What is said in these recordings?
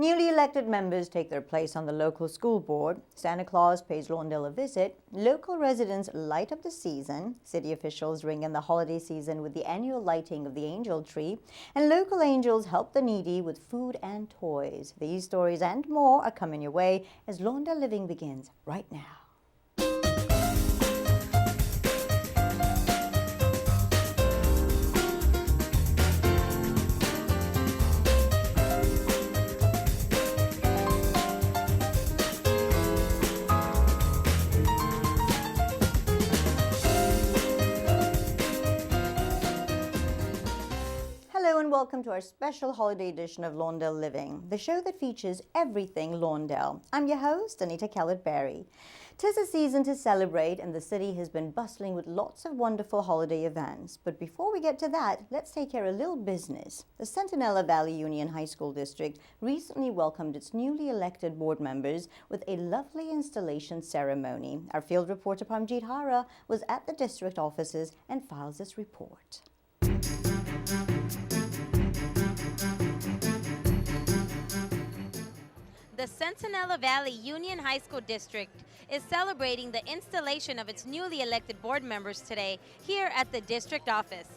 Newly elected members take their place on the local school board. Santa Claus pays Lawndale a visit. Local residents light up the season. City officials ring in the holiday season with the annual lighting of the angel tree. And local angels help the needy with food and toys. These stories and more are coming your way as Lawndale Living begins right now. Hello and welcome to our special holiday edition of Lawndale Living, the show that features everything Lawndale. I'm your host, Anita Kellett-Berry. 'Tis a season to celebrate and the city has been bustling with lots of wonderful holiday events. But before we get to that, let's take care of a little business. The Centinela Valley Union High School District recently welcomed its newly elected board members with a lovely installation ceremony. Our field reporter Pamjit Hara was at the district offices and files this report. The Centinela Valley Union High School District is celebrating the installation of its newly elected board members today here at the district office.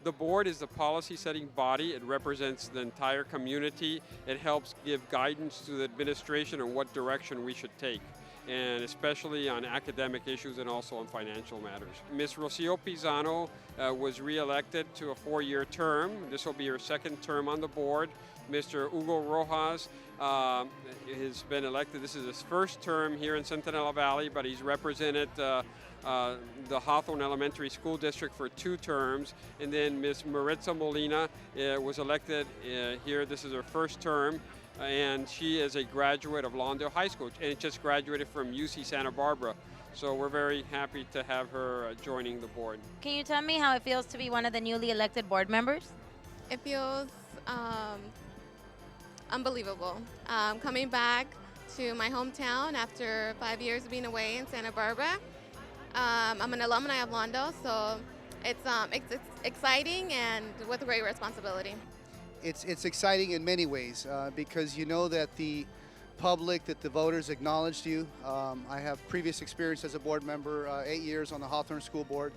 The board is the policy-setting body. It represents the entire community. It helps give guidance to the administration on what direction we should take, and especially on academic issues and also on financial matters. Ms. Rocio Pizano was re-elected to a 4-year term. This will be her second term on the board. Mr. Hugo Rojas has been elected. This is his first term here in Centinela Valley, but he's represented the Hawthorne Elementary School District for 2 terms. And then Ms. Maritza Molina was elected here. This is her first term. And she is a graduate of Lawndale High School and just graduated from UC Santa Barbara. So we're very happy to have her joining the board. Can you tell me how it feels to be one of the newly elected board members? It feels unbelievable. Coming back to my hometown after 5 years of being away in Santa Barbara. I'm an alumni of Lawndale, so it's exciting and with great responsibility. It's exciting in many ways because you know that the public, that the voters acknowledged you. I have previous experience as a board member, 8 years on the Hawthorne School Board,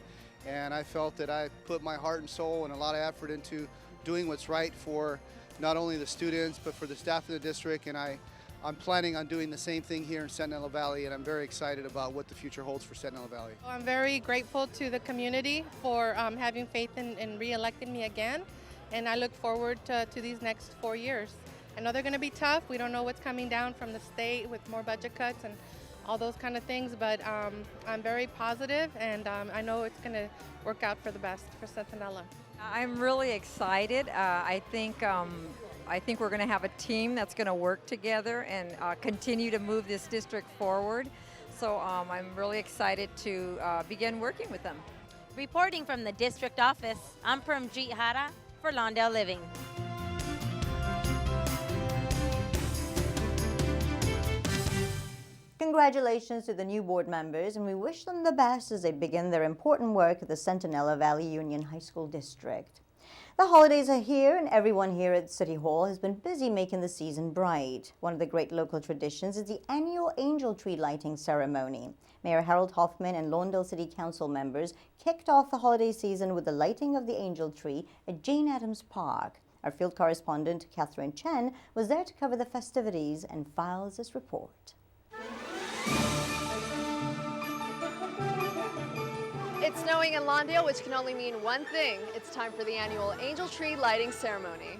and I felt that I put my heart and soul and a lot of effort into doing what's right for not only the students but for the staff of the district, and I'm planning on doing the same thing here in Centinela Valley, and I'm very excited about what the future holds for Centinela Valley. I'm very grateful to the community for having faith in re-electing me again, and I look forward to these next 4 years. I know they're going to be tough. We don't know what's coming down from the state with more budget cuts and all those kind of things, but I'm very positive, and I know it's going to work out for the best for Centinela. I'm really excited. I think we're going to have a team that's going to work together and continue to move this district forward. So I'm really excited to begin working with them. Reporting from the district office, I'm Pamjit Hara for Lawndale Living. Congratulations to the new board members, and we wish them the best as they begin their important work at the Centinela Valley Union High School District. The holidays are here, and everyone here at City Hall has been busy making the season bright. One of the great local traditions is the annual angel tree lighting ceremony. Mayor Harold Hoffman and Lawndale City Council members kicked off the holiday season with the lighting of the angel tree at Jane Addams Park. Our field correspondent, Catherine Chen, was there to cover the festivities and files this report. It's snowing in Lawndale, which can only mean one thing. It's time for the annual angel tree lighting ceremony.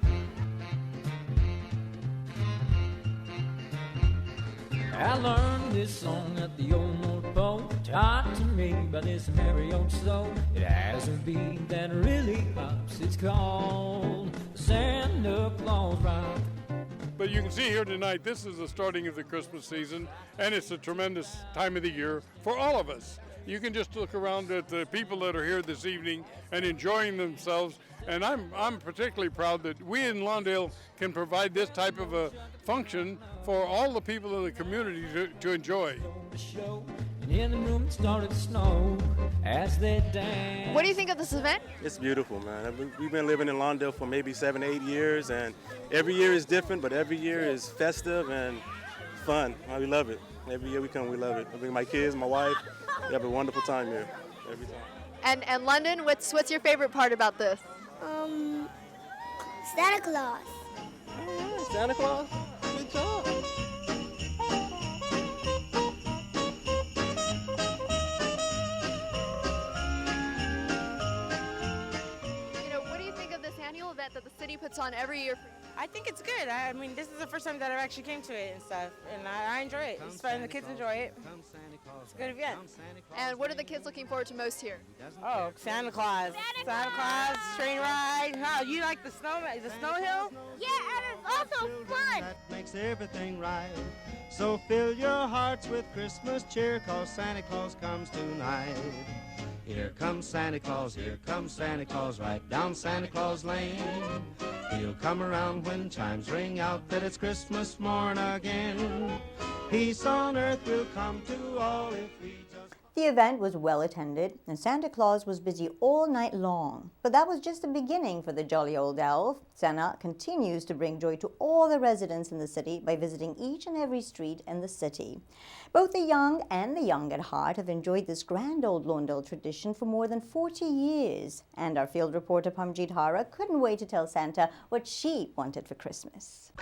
I learned this song at the old North Pole, taught to me by this merry old soul. It has a beat that really pops. It's called Santa Claus Rock. But you can see here tonight, this is the starting of the Christmas season, and it's a tremendous time of the year for all of us. You can just look around at the people that are here this evening and enjoying themselves, and I'm particularly proud that we in Lawndale can provide this type of a function for all the people in the community to enjoy. and in the room it started to snow as they danced. What do you think of this event? It's beautiful, man. We've been living in Lawndale for maybe 7, 8 years, and every year is different, but every year is festive and fun. We love it. Every year we come, we love it. I bring my kids, my wife. We have a wonderful time here every time. And London, what's your favorite part about this? Santa Claus. Santa Claus, good job. What do you think of this annual event that the city puts on every year? I think it's good. I mean, this is the first time that I've actually came to it and stuff, and I enjoy it. It's fun. The kids enjoy it. It's a good event. And what are the kids looking forward to most here? Oh, Santa Claus. Santa Claus, train ride. Oh, you like the snow hill? Yeah, and it's also fun. That makes everything right. So fill your hearts with Christmas cheer, 'cause Santa Claus comes tonight. Here comes Santa Claus, right down Santa Claus Lane. He'll come around when chimes ring out that it's Christmas morn again. Peace on earth will come to all if we just... The event was well attended, and Santa Claus was busy all night long. But that was just the beginning for the jolly old elf. Santa continues to bring joy to all the residents in the city by visiting each and every street in the city. Both the young and the young at heart have enjoyed this grand old Lawndale tradition for more than 40 years. And our field reporter Pamjit Hara couldn't wait to tell Santa what she wanted for Christmas.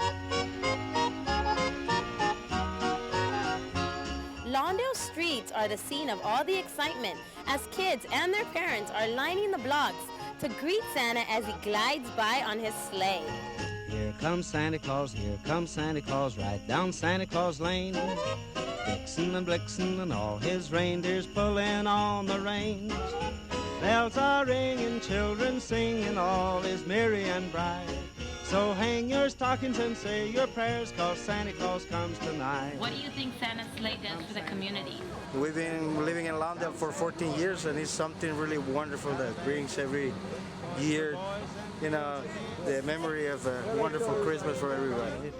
Lawndale streets are the scene of all the excitement as kids and their parents are lining the blocks to greet Santa as he glides by on his sleigh. Here comes Santa Claus, right down Santa Claus Lane. Vixen and Blixen and all his reindeers pulling on the reins. Bells are ringing, children singing, all is merry and bright. So hang your stockings and say your prayers, 'cause Santa Claus comes tonight. What do you think Santa's sleigh does for the community? We've been living in Lawndale for 14 years, and it's something really wonderful that brings every year, the memory of a wonderful Christmas for everybody.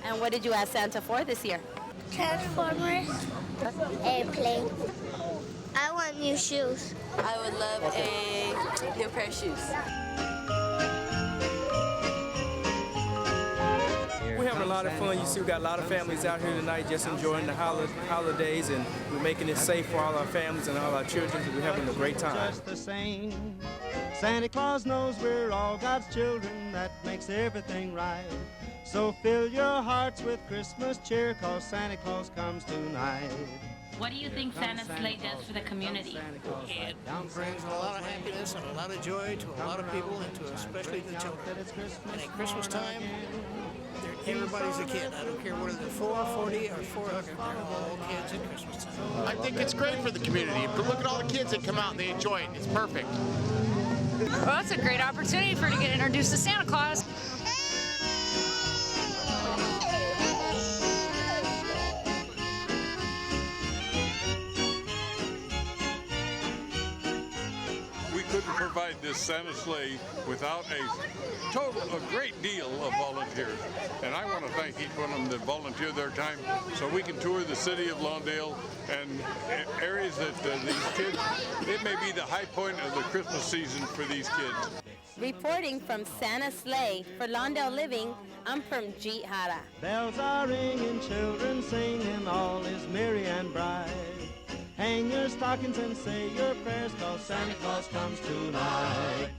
And what did you ask Santa for this year? Transformers. Airplane. I want new shoes. I would love a new pair of shoes. We're having a lot of fun. You see, we got a lot of families out here tonight just enjoying the holidays, and we're making it safe for all our families and all our children, because we're having a great time. Just the same. Santa Claus knows we're all God's children. That makes everything right. So fill your hearts with Christmas cheer, 'cause Santa Claus comes tonight. What do you think Santa's sleigh does for the community? It brings a lot of happiness and a lot of joy to a lot of people, and to especially the children. And at Christmas time, everybody's a kid. I don't care whether they're 4, 40, or 400. They're all kids at Christmas time. I think it's great for the community. But look at all the kids that come out and they enjoy it. It's perfect. Well, it's a great opportunity for her to get introduced to Santa Claus. Couldn't provide this Santa sleigh without a great deal of volunteers. And I want to thank each one of them that volunteered their time so we can tour the city of Lawndale and areas that these kids, it may be the high point of the Christmas season for these kids. Reporting from Santa's sleigh for Lawndale Living, I'm Pamjit Hara. Bells are ringing, children singing, all is merry and bright. Hang your stockings and say your prayers, 'cause Santa Claus comes tonight.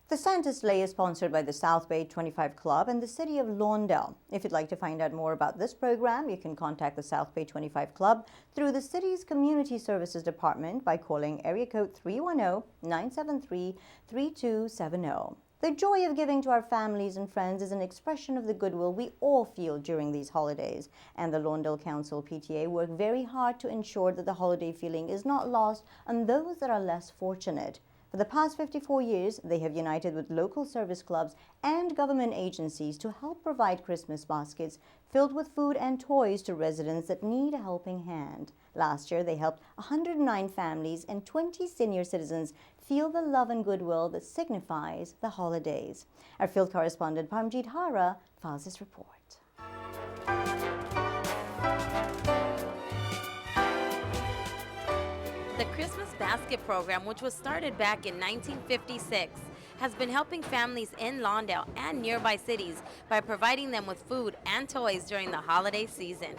The Santa Sleigh is sponsored by the South Bay 25 Club and the City of Lawndale. If you'd like to find out more about this program, you can contact the South Bay 25 Club through the city's Community Services Department by calling area code 310-973-3270. The joy of giving to our families and friends is an expression of the goodwill we all feel during these holidays, and the Lawndale Council PTA work very hard to ensure that the holiday feeling is not lost on those that are less fortunate. For the past 54 years, they have united with local service clubs and government agencies to help provide Christmas baskets filled with food and toys to residents that need a helping hand. Last year, they helped 109 families and 20 senior citizens feel the love and goodwill that signifies the holidays. Our field correspondent Parmjeet Hara files this report. The Christmas Basket Program, which was started back in 1956, has been helping families in Lawndale and nearby cities by providing them with food and toys during the holiday season.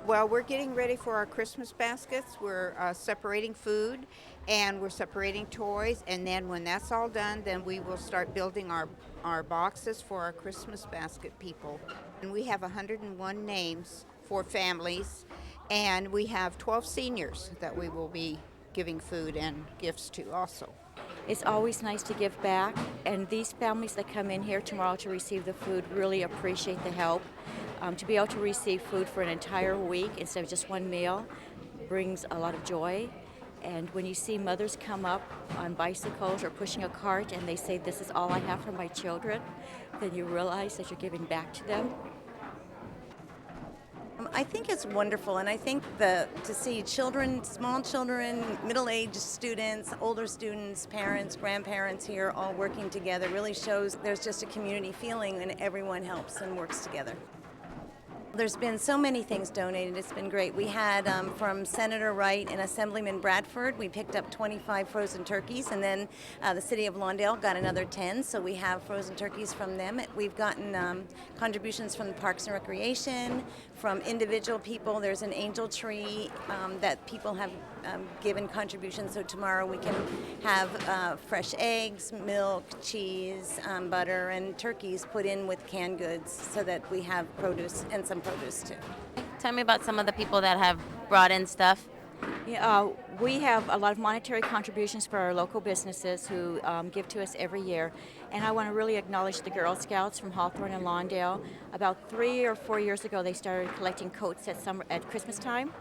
Well, we're getting ready for our Christmas baskets. We're separating food and we're separating toys, and then when that's all done, then we will start building our boxes for our Christmas basket people. And we have 101 names for families, and we have 12 seniors that we will be giving food and gifts to also. It's always nice to give back, and these families that come in here tomorrow to receive the food really appreciate the help. To be able to receive food for an entire week instead of just one meal brings a lot of joy. And when you see mothers come up on bicycles or pushing a cart and they say, "This is all I have for my children," then you realize that you're giving back to them. I think it's wonderful, and I think to see children, small children, middle-aged students, older students, parents, grandparents here all working together really shows there's just a community feeling and everyone helps and works together. There's been so many things donated. It's been great. We had from Senator Wright and Assemblyman Bradford, we picked up 25 frozen turkeys, and then the city of Lawndale got another 10, so we have frozen turkeys from them. We've gotten contributions from Parks and Recreation, from individual people. There's an angel tree that people have given contributions, so tomorrow we can have fresh eggs, milk, cheese, butter, and turkeys put in with canned goods so that we have produce and some produce too. Tell me about some of the people that have brought in stuff. Yeah, we have a lot of monetary contributions for our local businesses who give to us every year. And I want to really acknowledge the Girl Scouts from Hawthorne and Lawndale. About 3 or 4 years ago, they started collecting coats at Christmas time,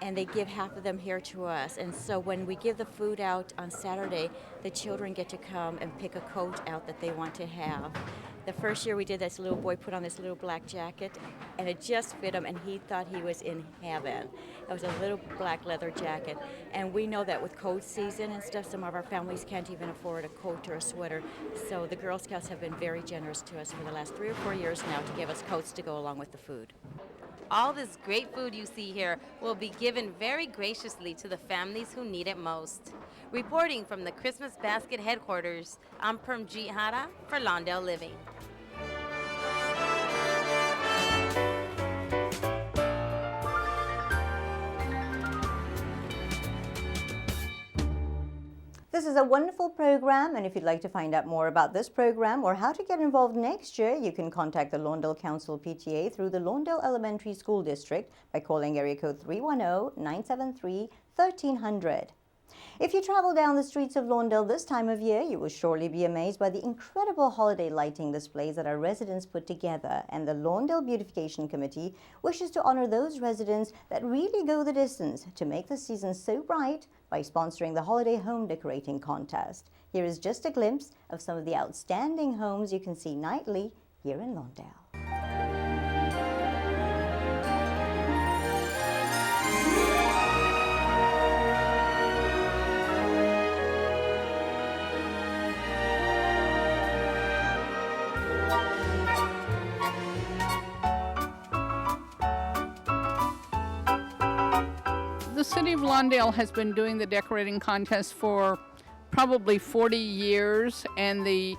and they give half of them here to us. And so when we give the food out on Saturday, the children get to come and pick a coat out that they want to have. The first year we did, this little boy put on this little black jacket, and it just fit him, and he thought he was in heaven. It was a little black leather jacket. And we know that with coat season and stuff, some of our families can't even afford a coat or a sweater. So the Girl Scouts have been very generous to us for the last 3 or 4 years now to give us coats to go along with the food. All this great food you see here will be given very graciously to the families who need it most. Reporting from the Christmas Basket headquarters, I'm Parmjeet Hara for Lawndale Living. This is a wonderful program, and if you'd like to find out more about this program or how to get involved next year, you can contact the Lawndale Council PTA through the Lawndale Elementary School District by calling area code 310-973-1300. If you travel down the streets of Lawndale this time of year, you will surely be amazed by the incredible holiday lighting displays that our residents put together, and the Lawndale Beautification Committee wishes to honor those residents that really go the distance to make the season so bright by sponsoring the Holiday Home Decorating Contest. Here is just a glimpse of some of the outstanding homes you can see nightly here in Lawndale. The City of Lawndale has been doing the decorating contest for probably 40 years, and the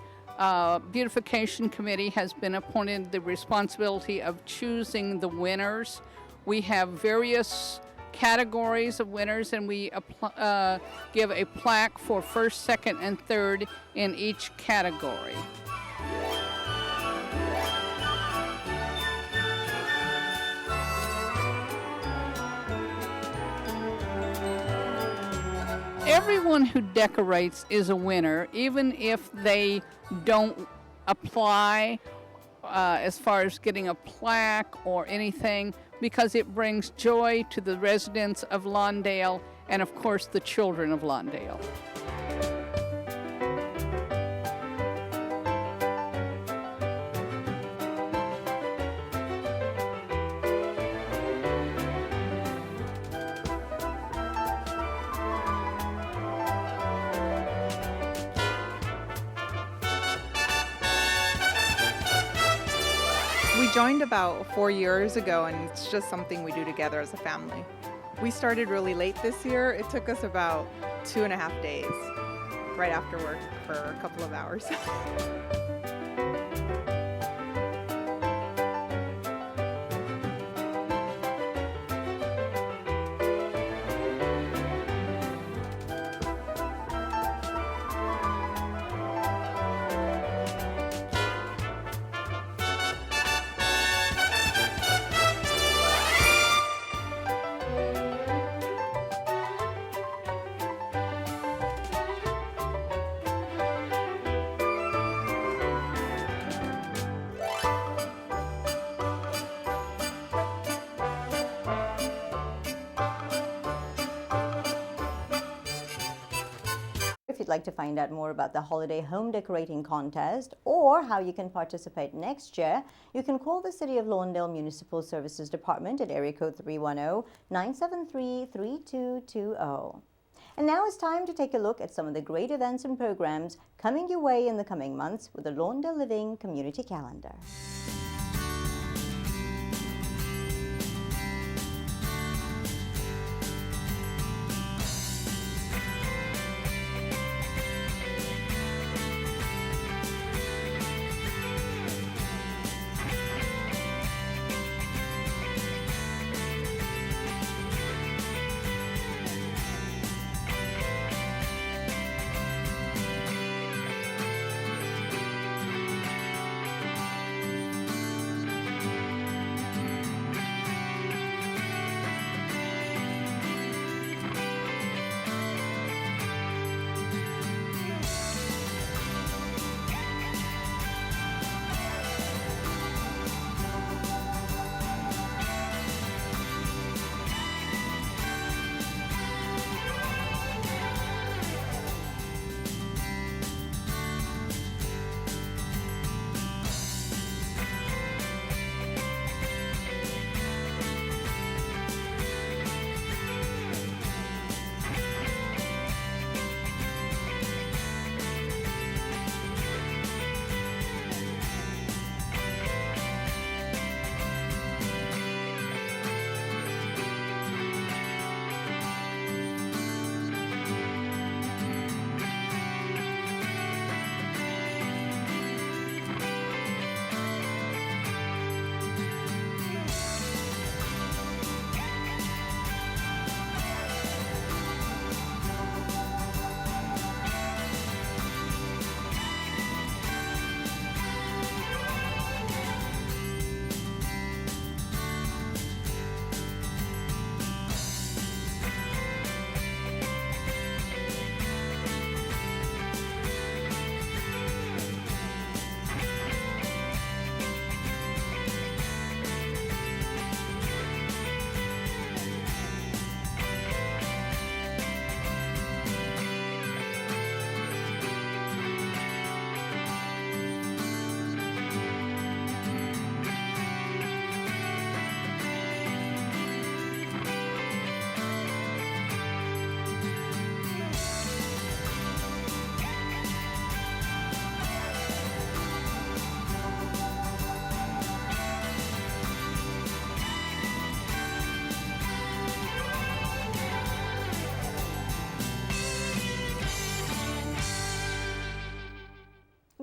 Beautification Committee has been appointed the responsibility of choosing the winners. We have various categories of winners, and we give a plaque for first, second, and third in each category. Everyone who decorates is a winner, even if they don't apply as far as getting a plaque or anything, because it brings joy to the residents of Lawndale and of course the children of Lawndale. We joined about 4 years ago, and it's just something we do together as a family. We started really late this year. It took us about 2.5 days, right after work for a couple of hours. If you'd like to find out more about the holiday home decorating contest or how you can participate next year, you can call the City of Lawndale Municipal Services Department at area code 310-973-3220. And now it's time to take a look at some of the great events and programs coming your way in the coming months with the Lawndale Living Community Calendar.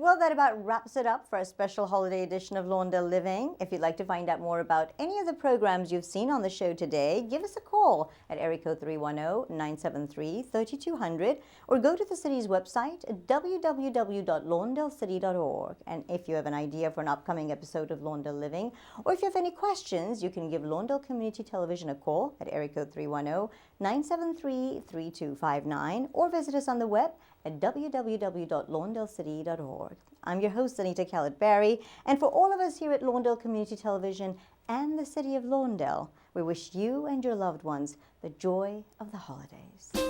Well, that about wraps it up for a special holiday edition of Lawndale Living. If you'd like to find out more about any of the programs you've seen on the show today, give us a call at area code 310-973-3200 or go to the city's website at www.lawndalecity.org. And if you have an idea for an upcoming episode of Lawndale Living, or if you have any questions, you can give Lawndale Community Television a call at area code 310-973-3259 or visit us on the web at www.lawndalecity.org. I'm your host, Anita Callett-Barry, and for all of us here at Lawndale Community Television and the city of Lawndale, we wish you and your loved ones the joy of the holidays.